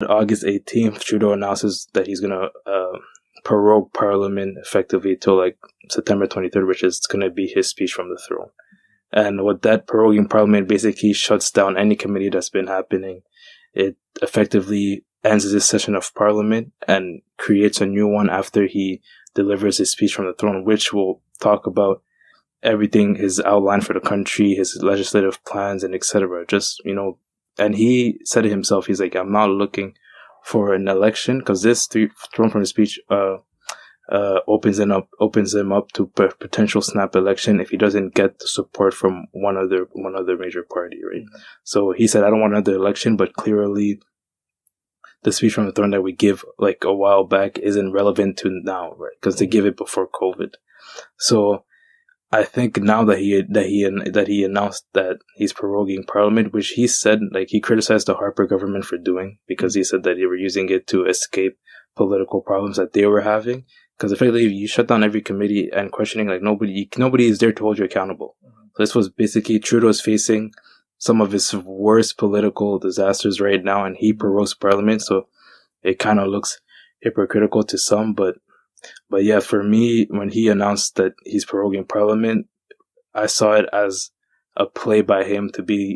August 18th, Trudeau announces that he's going to prorogue Parliament effectively till like September 23rd, which is going to be his speech from the throne. And with that proroguing Parliament basically shuts down any committee that's been happening. It effectively ends this session of Parliament and creates a new one after he delivers his speech from the throne, which will talk about everything, his outline for the country, his legislative plans, and etc. Just, and he said it himself. He's like, I'm not looking for an election because this thrown from the speech opens him up to potential snap election if he doesn't get the support from one other major party, right? Mm-hmm. So he said, I don't want another election, but clearly the speech from the throne that we give like a while back isn't relevant to now, right? Because they give it before COVID. So I think now that he announced that he's proroguing Parliament, which he said, like, he criticized the Harper government for doing, because he said that they were using it to escape political problems that they were having. Because effectively, you shut down every committee and questioning, like, nobody is there to hold you accountable. Mm-hmm. So this was basically Trudeau's facing some of his worst political disasters right now, and he prorogues Parliament, so it kind of looks hypocritical to some, but yeah, for me, when he announced that he's proroguing Parliament, I saw it as a play by him to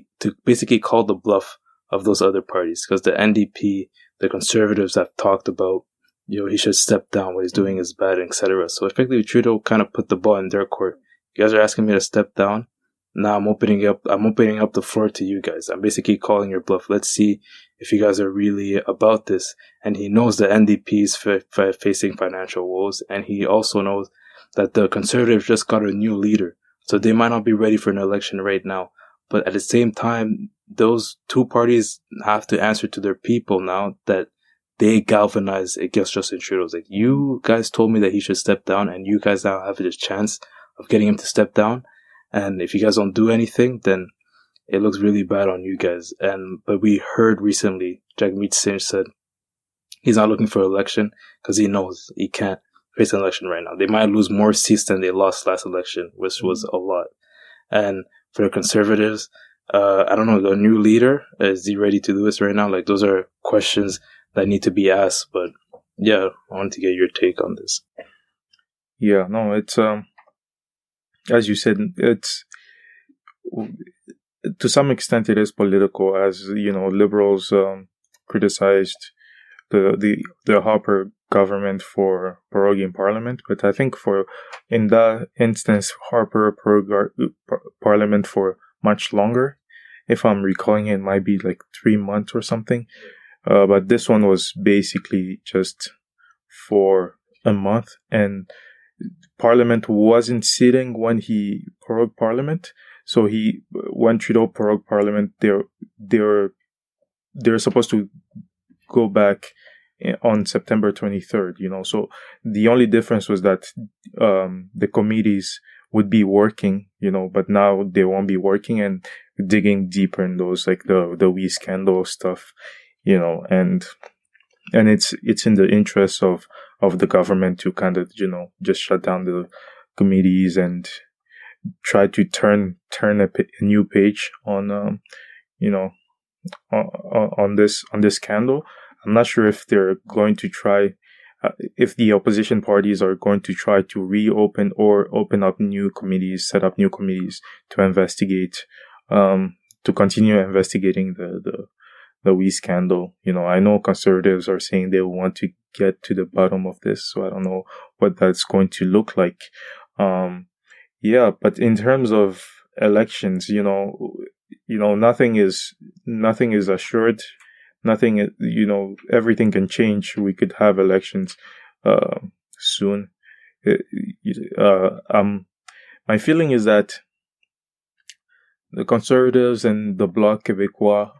basically call the bluff of those other parties, because the NDP, the Conservatives have talked about, he should step down, what he's doing is bad, etc. So effectively, Trudeau kind of put the ball in their court. You guys are asking me to step down. Now I'm opening up the floor to you guys. I'm basically calling your bluff. Let's see if you guys are really about this. And he knows the NDP is facing financial woes, and he also knows that the Conservatives just got a new leader, so they might not be ready for an election right now. But at the same time, those two parties have to answer to their people now that they galvanized against Justin Trudeau. It's like, you guys told me that he should step down, and you guys now have this chance of getting him to step down. And if you guys don't do anything, then it looks really bad on you guys. But we heard recently, Jagmeet Singh said he's not looking for an election because he knows he can't face an election right now. They might lose more seats than they lost last election, which was a lot. And for the Conservatives, I don't know, the new leader, is he ready to do this right now? Like, those are questions that need to be asked. But yeah, I want to get your take on this. Yeah, no, it's as you said, it's to some extent it is political, as liberals criticized the Harper government for proroguing Parliament, but I think in that instance Harper prorogued Parliament for much longer. If I'm recalling, it might be like 3 months or something, but this one was basically just for a month, and Parliament wasn't sitting when he prorogued Parliament. So when Trudeau prorogued Parliament, they're supposed to go back on September 23rd. So the only difference was that the committees would be working, but now they won't be working and digging deeper in those, like the wee scandal stuff, and it's in the interest of the government to kind of, just shut down the committees and try to turn a new page on, on this scandal. I'm not sure if they're going to try, if the opposition parties are going to try to reopen or open up new committees, set up new committees to investigate, to continue investigating the wee scandal. I know Conservatives are saying they want to get to the bottom of this, so I don't know what that's going to look like. Yeah, but in terms of elections, nothing is assured. Nothing, everything can change. We could have elections soon. My feeling is that the Conservatives and the Bloc Québécois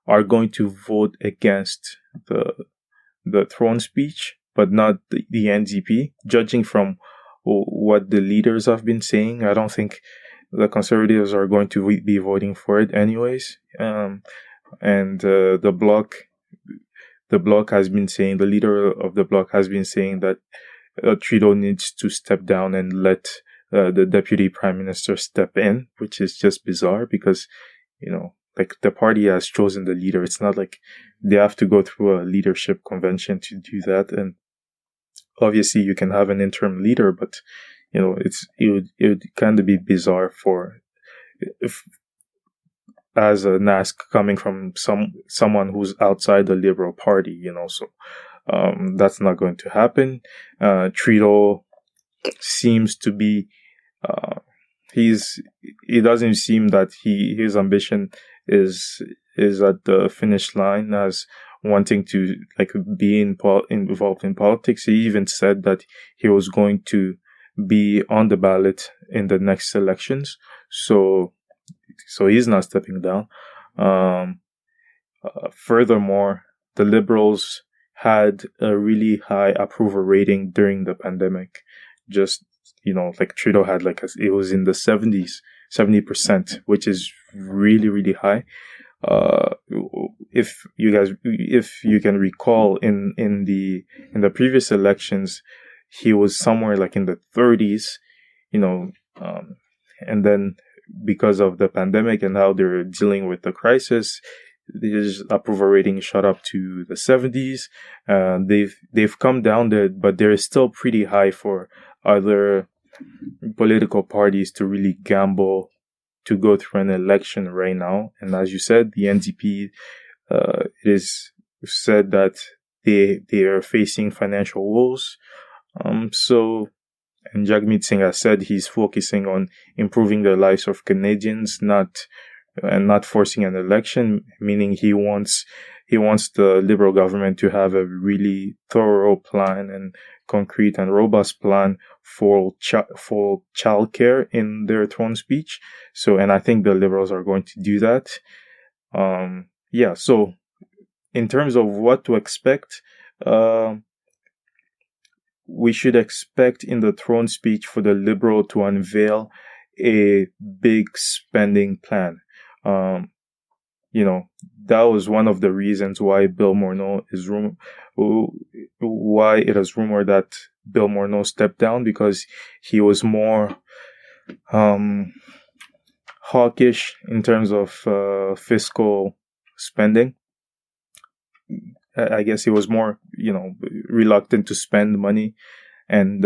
are going to vote against the throne speech, but not the NDP. Judging from what the leaders have been saying, I don't think the Conservatives are going to be voting for it anyways. And the Bloc has been saying, the leader of the Bloc has been saying that Trudeau needs to step down and let the Deputy Prime Minister step in, which is just bizarre because, like, the party has chosen the leader. It's not like they have to go through a leadership convention to do that. And obviously you can have an interim leader, but it would kind of be bizarre as an ask coming from someone who's outside the Liberal Party, so that's not going to happen. Trudeau seems to be he doesn't seem that his ambition is at the finish line as wanting to be involved in politics. He even said that he was going to be on the ballot in the next elections. So he's not stepping down. Furthermore, the Liberals had a really high approval rating during the pandemic. Just, Trudeau had it was in the 70%, which is really, really high. If you can recall in the previous elections, he was somewhere in the 30s, and then because of the pandemic and how they're dealing with the crisis, his approval rating shot up to the 70s. They've come down there, but they're still pretty high for other political parties to really gamble to go through an election right now. And as you said, the NDP, it is said that they are facing financial woes. And Jagmeet Singh has said he's focusing on improving the lives of Canadians, not forcing an election, meaning he wants the Liberal government to have a really thorough plan and concrete and robust plan for childcare in their throne speech. And I think the Liberals are going to do that. So in terms of what to expect, we should expect in the throne speech for the Liberal to unveil a big spending plan. That was one of the reasons why Bill Morneau why it is rumored that Bill Morneau stepped down, because he was more hawkish in terms of fiscal spending. I guess he was more, reluctant to spend money, and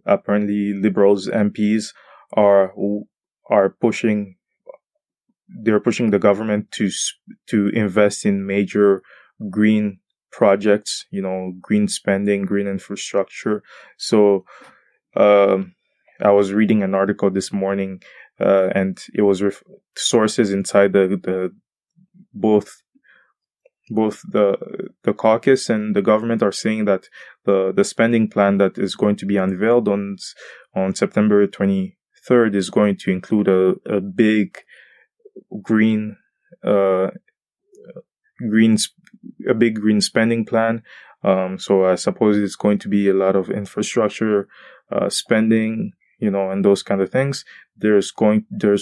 apparently Liberals MPs are pushing. They're pushing the government to invest in major green projects, green spending, green infrastructure. So, I was reading an article this morning, and it was sources inside both the caucus and the government are saying that the spending plan that is going to be unveiled on September 23rd is going to include a big green spending plan. So I suppose it's going to be a lot of infrastructure spending, and those kind of things. There's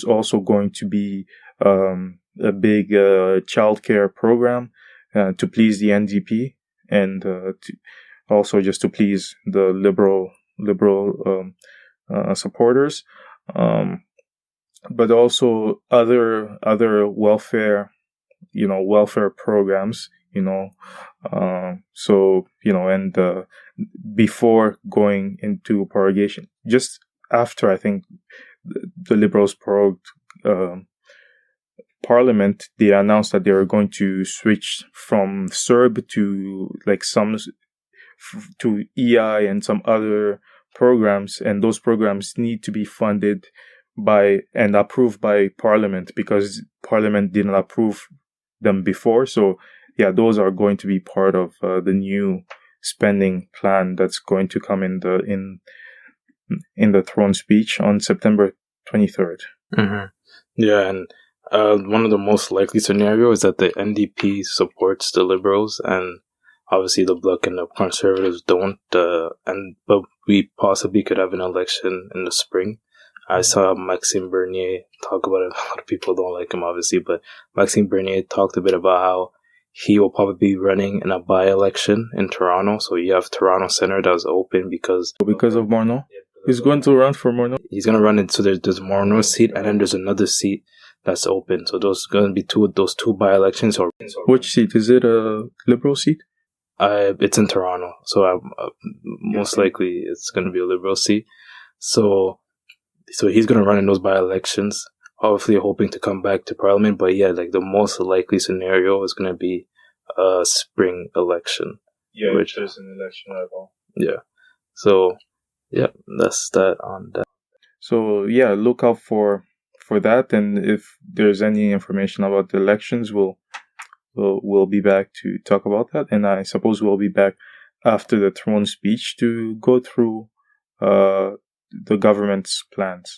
also going to be a big childcare program to please the NDP, and also just to please the liberal supporters. But also other welfare programs, and before going into prorogation, just after, I think, the Liberals prorogued Parliament, they announced that they were going to switch from CERB to EI and some other programs, and those programs need to be funded by and approved by Parliament, because Parliament didn't approve them before. So those are going to be part of the new spending plan that's going to come in the throne speech on September 23rd. Mm-hmm. Yeah, and one of the most likely scenarios is that the NDP supports the Liberals, and obviously the Bloc and the Conservatives don't. But we possibly could have an election in the spring. I saw Maxime Bernier talk about it. A lot of people don't like him, obviously, but Maxime Bernier talked a bit about how he will probably be running in a by-election in Toronto. So you have Toronto Centre that was open because of Morneau. He's going to run for Morneau. He's going to run into there's Morneau's seat, and then there's another seat that's open. So those going to be those two by-elections. Or which seat is it? A Liberal seat? It's in Toronto, so most likely it's going to be a Liberal seat. So he's going to run in those by-elections, hopefully hoping to come back to Parliament. But yeah, like the most likely scenario is going to be a spring election. Yeah, which there's an election at all. Yeah. So yeah, that's that on that. So yeah, look out for that, and if there's any information about the elections, we'll be back to talk about that, and I suppose we'll be back after the throne speech to go through the government's plans.